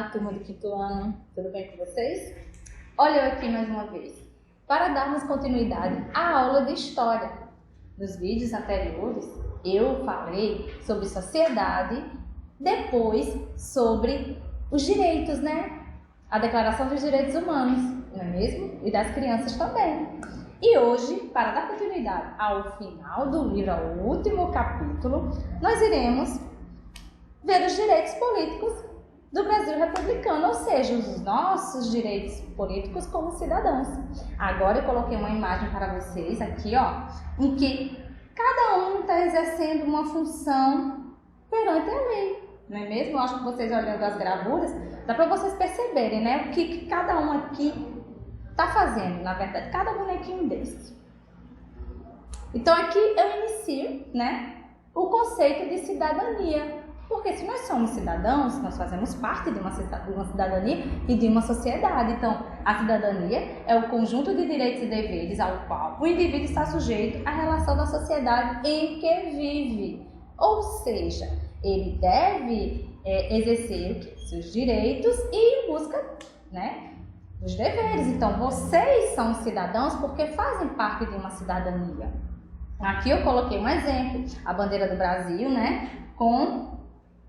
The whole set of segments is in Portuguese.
Olá, turma do quinto ano, tudo bem com vocês? Olha eu aqui mais uma vez, para darmos continuidade à aula de História. Nos vídeos anteriores, eu falei sobre sociedade, depois sobre os direitos, né? A Declaração dos Direitos Humanos, não é mesmo? E das crianças também. E hoje, para dar continuidade ao final do livro, ao último capítulo, nós iremos ver os direitos políticos do Brasil republicano, ou seja, os nossos direitos políticos como cidadãos. Agora eu coloquei uma imagem para vocês aqui, ó, em que cada um está exercendo uma função perante a lei, não é mesmo? Eu acho que vocês olhando as gravuras, dá para vocês perceberem, né, o que cada um aqui está fazendo, na verdade, cada bonequinho desse. Então aqui eu inicio, né, o conceito de cidadania. Porque se nós somos cidadãos, nós fazemos parte de uma cidadania e de uma sociedade. Então, a cidadania é o conjunto de direitos e deveres ao qual o indivíduo está sujeito à relação da sociedade em que vive. Ou seja, ele deve exercer seus direitos e busca, né, os deveres. Então, vocês são cidadãos porque fazem parte de uma cidadania. Aqui eu coloquei um exemplo, a bandeira do Brasil, né, com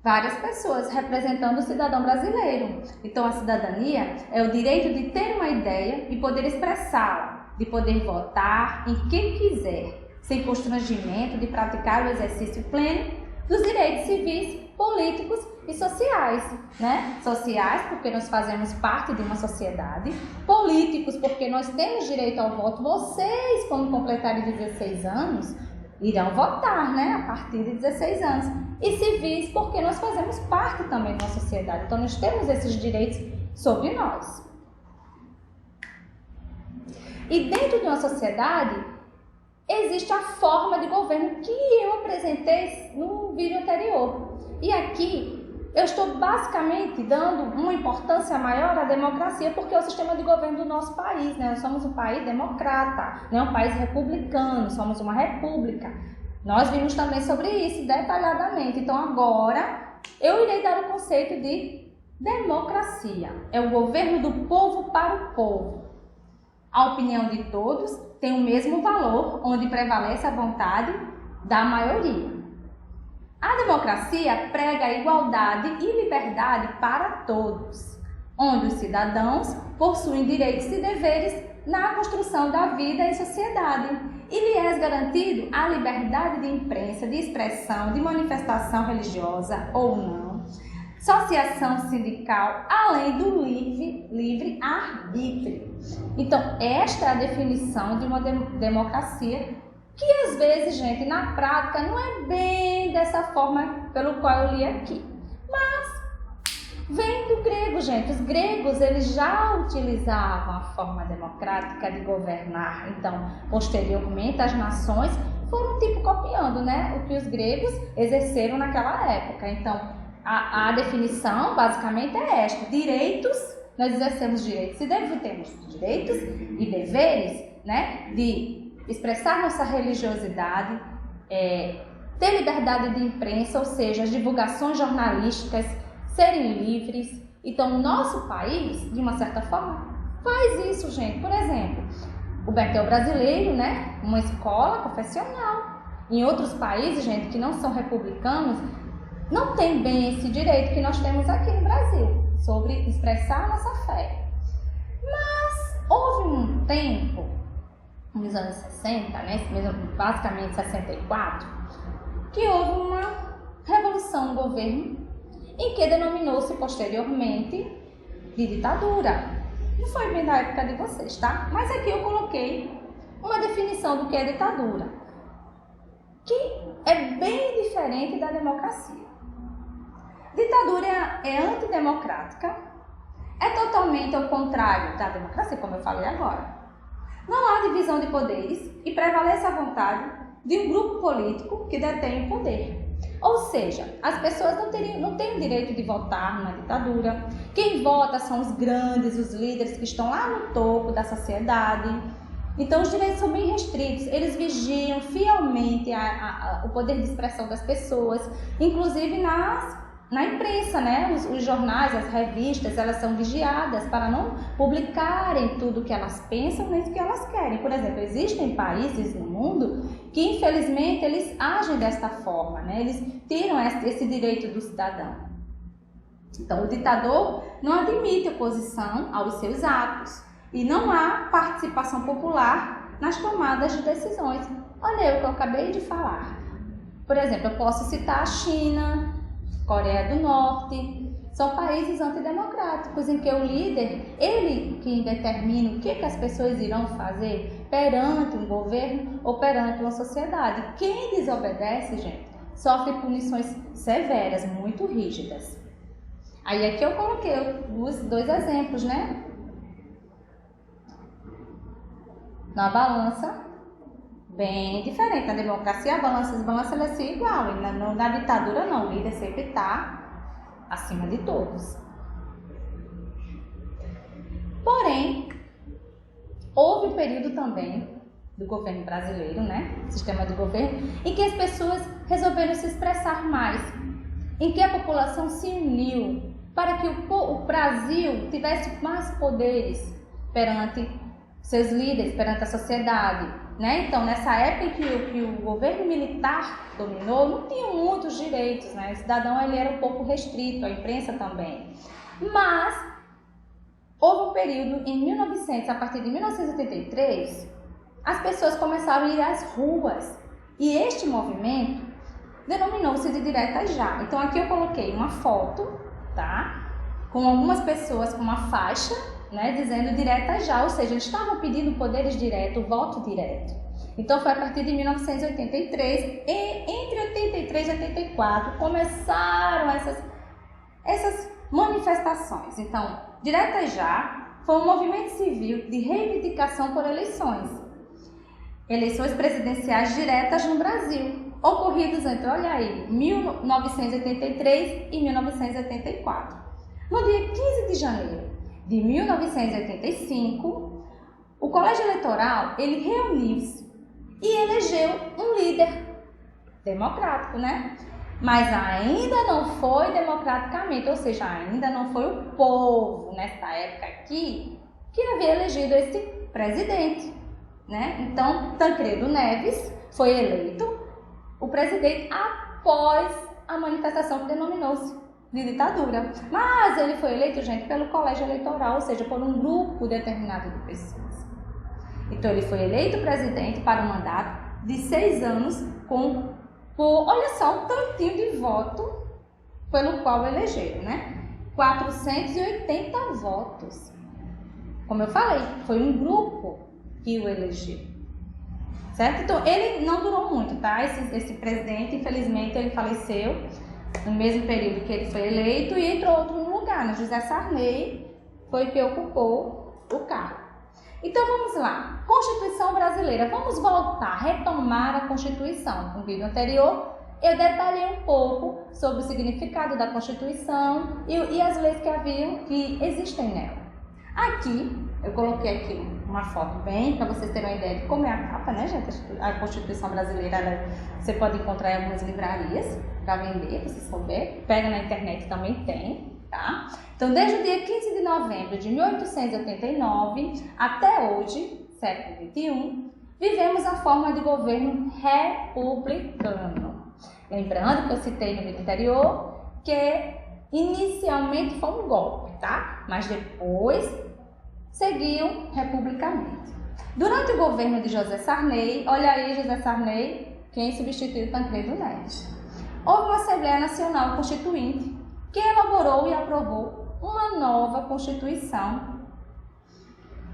várias pessoas representando o cidadão brasileiro. Então, a cidadania é o direito de ter uma ideia e poder expressá-la, de poder votar em quem quiser, sem constrangimento de praticar o exercício pleno dos direitos civis, políticos e sociais, né? Sociais, porque nós fazemos parte de uma sociedade. Políticos, porque nós temos direito ao voto. Vocês, quando completarem 16 anos, irão votar, né? A partir de 16 anos. E civis, porque nós fazemos parte também de uma sociedade. Então, nós temos esses direitos sobre nós. E dentro de uma sociedade, existe a forma de governo que eu apresentei no vídeo anterior. E aqui, eu estou basicamente dando uma importância maior à democracia, porque é o sistema de governo do nosso país, né? Nós somos um país democrata, não é um país republicano, somos uma república. Nós vimos também sobre isso detalhadamente. Então, agora, eu irei dar o conceito de democracia. É o governo do povo para o povo. A opinião de todos tem o mesmo valor, onde prevalece a vontade da maioria. A democracia prega a igualdade e liberdade para todos, onde os cidadãos possuem direitos e deveres na construção da vida em sociedade. E lhes é garantido a liberdade de imprensa, de expressão, de manifestação religiosa ou não, associação sindical, além do livre arbítrio. Então, esta é a definição de uma democracia que, às vezes, gente, na prática, não é bem dessa forma pelo qual eu li aqui. Mas vem do grego, gente. Os gregos, eles já utilizavam a forma democrática de governar. Então, posteriormente, as nações foram tipo copiando, né, o que os gregos exerceram naquela época. Então, a definição, basicamente, é esta. Direitos, nós exercemos direitos e temos direitos e deveres, né, de expressar nossa religiosidade, ter liberdade de imprensa, ou seja, as divulgações jornalísticas serem livres. Então, o nosso país, de uma certa forma, faz isso, gente. Por exemplo, o Bertel brasileiro, né, uma escola confessional. Em outros países, gente, que não são republicanos, não tem bem esse direito que nós temos aqui no Brasil, sobre expressar a nossa fé. Mas houve um tempo, nos anos 60, né, basicamente 64, que houve uma revolução no governo em que denominou-se posteriormente de ditadura. Não foi bem da época de vocês, tá? Mas aqui eu coloquei uma definição do que é ditadura, que é bem diferente da democracia. Ditadura é antidemocrática, é totalmente ao contrário da democracia, como eu falei agora. Não há divisão de poderes e prevalece a vontade de um grupo político que detém o poder. Ou seja, as pessoas não têm o direito de votar numa ditadura. Quem vota são os grandes, os líderes que estão lá no topo da sociedade. Então, os direitos são bem restritos. Eles vigiam fielmente o poder de expressão das pessoas, inclusive nas na imprensa, né? Os jornais, as revistas, elas são vigiadas para não publicarem tudo o que elas pensam nem o que elas querem. Por exemplo, existem países no mundo que, infelizmente, eles agem desta forma, né? Eles tiram esse direito do cidadão. Então, o ditador não admite oposição aos seus atos e não há participação popular nas tomadas de decisões. Olha o que eu acabei de falar. Por exemplo, eu posso citar a China, Coreia do Norte, são países antidemocráticos em que o líder, ele que determina o que as pessoas irão fazer perante um governo ou perante uma sociedade. Quem desobedece, gente, sofre punições severas, muito rígidas. Aí aqui eu coloquei dois exemplos, né? Na balança, bem diferente. Na democracia, as balanças elas se igualam. Na ditadura, não. O líder sempre está acima de todos. Porém, houve um período também do governo brasileiro, né? Sistema de governo, em que as pessoas resolveram se expressar mais, em que a população se uniu para que o Brasil tivesse mais poderes perante seus líderes, perante a sociedade, né? Então, nessa época em que o governo militar dominou, não tinha muitos direitos, né? O cidadão ele era um pouco restrito, a imprensa também. Mas houve um período em 1900, a partir de 1983, as pessoas começaram a ir às ruas e este movimento denominou-se de Direta Já. Então, aqui eu coloquei uma foto, tá? Com algumas pessoas com uma faixa, né, dizendo direta já, ou seja, eles estavam pedindo poderes diretos, voto direto. Então foi a partir de 1983 e entre 83 e 84 começaram essas manifestações. Então, direta já foi um movimento civil de reivindicação por eleições presidenciais diretas no Brasil, ocorridas entre, olha aí, 1983 e 1984. No dia 15 de janeiro de 1985, o colégio eleitoral ele reuniu-se e elegeu um líder democrático, né? Mas ainda não foi democraticamente, ou seja, ainda não foi o povo nessa época aqui que havia elegido esse presidente, né? Então, Tancredo Neves foi eleito o presidente após a manifestação que denominou-se de ditadura. Mas ele foi eleito, gente, pelo colégio eleitoral, ou seja, por um grupo determinado de pessoas. Então, ele foi eleito presidente para um mandato de 6 anos por, olha só, um tantinho de voto pelo qual elegeram, né? 480 votos. Como eu falei, foi um grupo que o elegeu. Certo? Então, ele não durou muito, tá? Esse presidente, infelizmente, ele faleceu no mesmo período que ele foi eleito e entrou outro no lugar, né? José Sarney foi que ocupou o cargo. Então, vamos lá. Constituição brasileira. Vamos voltar, retomar a Constituição. No vídeo anterior, eu detalhei um pouco sobre o significado da Constituição e as leis que existem nela. Aqui, eu coloquei aqui uma foto bem, para vocês terem uma ideia de como é a capa, né, gente? A Constituição brasileira, você pode encontrar em algumas livrarias para vender, se você souber. Pega na internet, também tem, tá? Então, desde o dia 15 de novembro de 1889 até hoje, século XXI, vivemos a forma de governo republicano. Lembrando que eu citei no vídeo anterior que inicialmente foi um golpe, tá? Mas depois seguiam republicamente. Durante o governo de José Sarney, olha aí José Sarney, quem substituiu Tancredo Neves, houve uma Assembleia Nacional Constituinte que elaborou e aprovou uma nova Constituição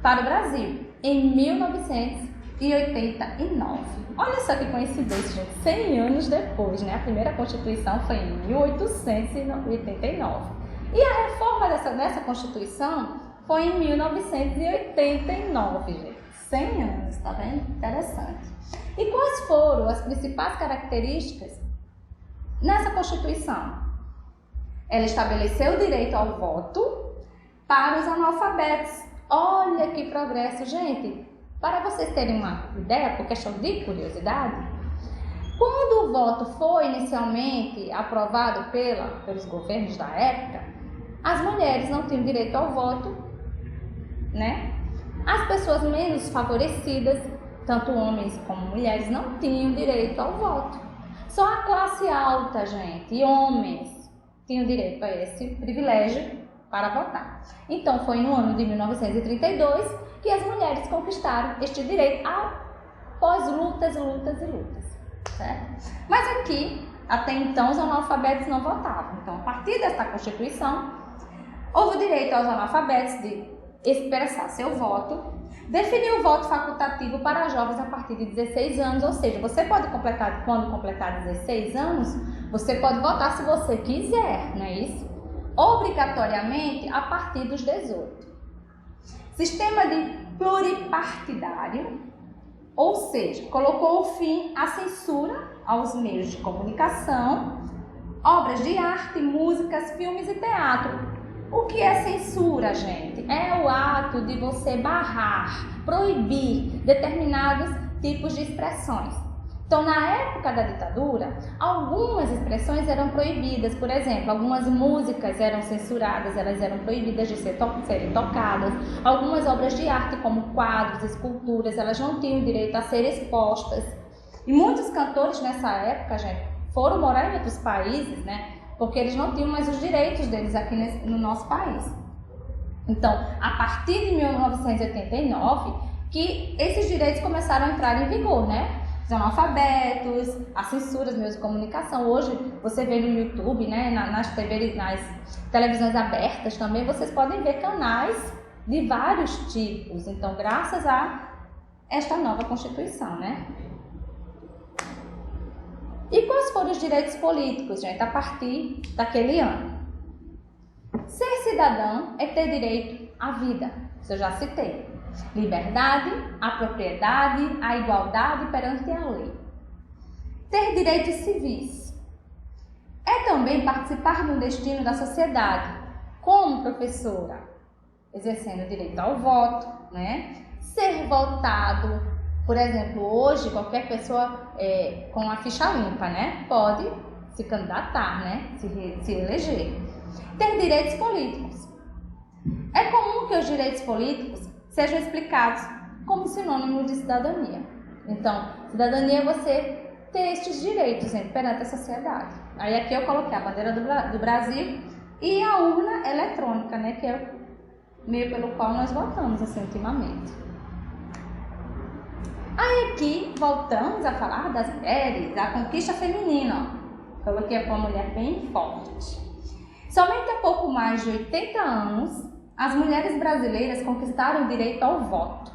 para o Brasil em 1989. Olha só que coincidência, gente, 100 anos depois, né? A primeira Constituição foi em 1889. E a reforma dessa Constituição foi em 1989, gente. 100 anos, tá vendo? Interessante. E quais foram as principais características nessa Constituição? Ela estabeleceu o direito ao voto para os analfabetos. Olha que progresso, gente! Para vocês terem uma ideia, por questão de curiosidade, Quando o voto foi inicialmente aprovado pelos governos da época, as mulheres não tinham direito ao voto, né? As pessoas menos favorecidas, tanto homens como mulheres, não tinham direito ao voto. Só a classe alta, gente, e homens tinham direito a esse privilégio para votar. Então, foi no ano de 1932 que as mulheres conquistaram este direito após lutas. Certo? Mas aqui, até então, os analfabetos não votavam. Então, a partir desta Constituição, houve o direito aos analfabetos de expressar seu voto, definiu o voto facultativo para jovens a partir de 16 anos, ou seja, você pode completar, quando completar 16 anos, você pode votar se você quiser, não é isso? Obrigatoriamente a partir dos 18. Sistema de pluripartidário, ou seja, colocou fim à censura aos meios de comunicação, obras de arte, músicas, filmes e teatro. O que é censura, gente? É o ato de você barrar, proibir determinados tipos de expressões. Então, na época da ditadura, algumas expressões eram proibidas. Por exemplo, algumas músicas eram censuradas, elas eram proibidas de serem tocadas. Algumas obras de arte, como quadros, esculturas, elas não tinham direito a ser expostas. E muitos cantores nessa época, gente, foram morar em outros países, né? Porque eles não tinham mais os direitos deles aqui no nosso país. Então, a partir de 1989, que esses direitos começaram a entrar em vigor, né? Os analfabetos, as censuras, meios de comunicação. Hoje, você vê no YouTube, né? nas televisões abertas também, vocês podem ver canais de vários tipos. Então, graças a esta nova Constituição, né? E quais foram os direitos políticos, gente, a partir daquele ano? Ser cidadão é ter direito à vida, isso eu já citei. Liberdade, a propriedade, a igualdade perante a lei. Ter direitos civis é também participar do destino da sociedade, como professora, exercendo o direito ao voto, né? Ser votado. Por exemplo, hoje qualquer pessoa com a ficha limpa, né, pode se candidatar, né, se eleger. Ter direitos políticos. É comum que os direitos políticos sejam explicados como sinônimo de cidadania. Então, cidadania é você ter estes direitos perante a sociedade. Aí aqui eu coloquei a bandeira do Brasil e a urna eletrônica, né, que é o meio pelo qual nós votamos assim, ultimamente. Aí aqui voltamos a falar das mulheres, da conquista feminina. Coloquei aqui uma mulher bem forte. Somente há pouco mais de 80 anos, as mulheres brasileiras conquistaram o direito ao voto.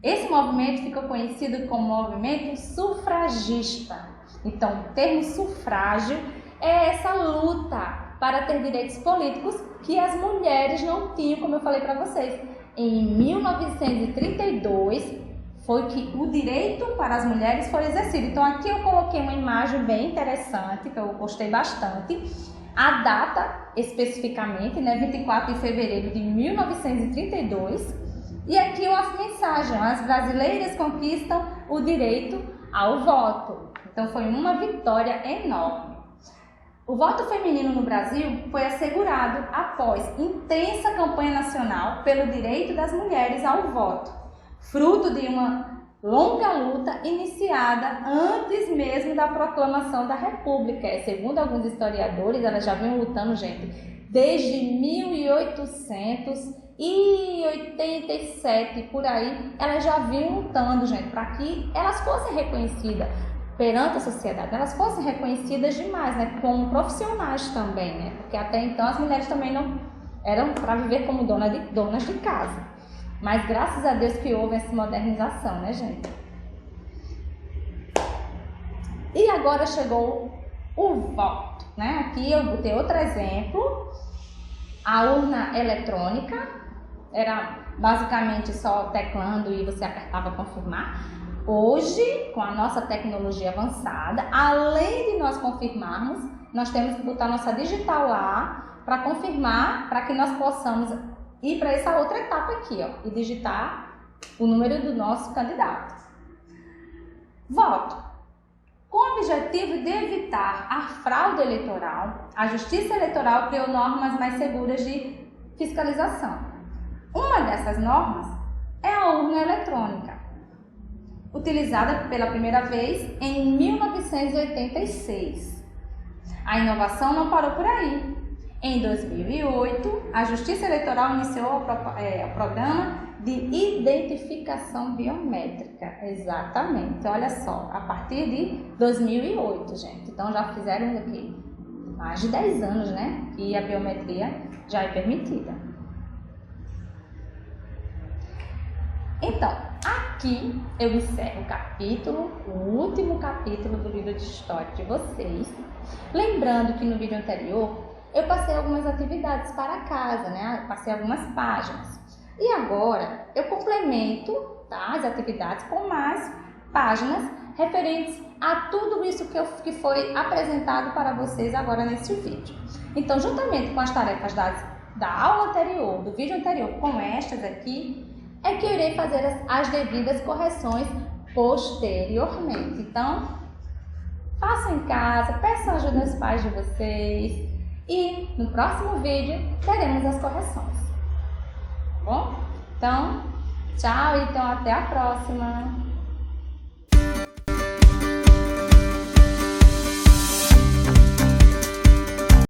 Esse movimento ficou conhecido como movimento sufragista. Então, o termo sufrágio é essa luta para ter direitos políticos que as mulheres não tinham, como eu falei para vocês. Em 1932, foi que o direito para as mulheres foi exercido. Então, aqui eu coloquei uma imagem bem interessante, que eu gostei bastante. A data, especificamente, né, 24 de fevereiro de 1932. E aqui uma mensagem, as brasileiras conquistam o direito ao voto. Então, foi uma vitória enorme. O voto feminino no Brasil foi assegurado após intensa campanha nacional pelo direito das mulheres ao voto, fruto de uma longa luta iniciada antes mesmo da proclamação da República. Segundo alguns historiadores, elas já vinham lutando, gente, desde 1887, por aí, elas já vinham lutando, gente, para que elas fossem reconhecidas perante a sociedade, elas fossem reconhecidas demais, né, como profissionais também, né, porque até então as mulheres também não eram para viver como donas de casa. Mas graças a Deus que houve essa modernização, né, gente? E agora chegou o voto, né? Aqui eu botei outro exemplo. A urna eletrônica era basicamente só teclando e você apertava confirmar. Hoje, com a nossa tecnologia avançada, além de nós confirmarmos, nós temos que botar nossa digital lá para confirmar, para que nós possamos ir para essa outra etapa aqui, ó, e digitar o número do nosso candidato. Voto. Com o objetivo de evitar a fraude eleitoral, a Justiça Eleitoral criou normas mais seguras de fiscalização. Uma dessas normas é a urna eletrônica, utilizada pela primeira vez em 1986. A inovação não parou por aí. Em 2008, a Justiça Eleitoral iniciou o programa de identificação biométrica. Exatamente, olha só, a partir de 2008, gente. Então já fizeram aqui mais de 10 anos, né? Que a biometria já é permitida. Então, aqui eu encerro o último capítulo do livro de história de vocês. Lembrando que no vídeo anterior eu passei algumas atividades para casa, né? Passei algumas páginas. E agora eu complemento, tá, as atividades com mais páginas referentes a tudo isso que foi apresentado para vocês agora nesse vídeo. Então, juntamente com as tarefas da aula anterior, do vídeo anterior, com estas aqui, é que eu irei fazer as devidas correções posteriormente. Então, façam em casa, peçam ajuda aos pais de vocês e no próximo vídeo teremos as correções. Tá bom? Então, tchau e então até a próxima!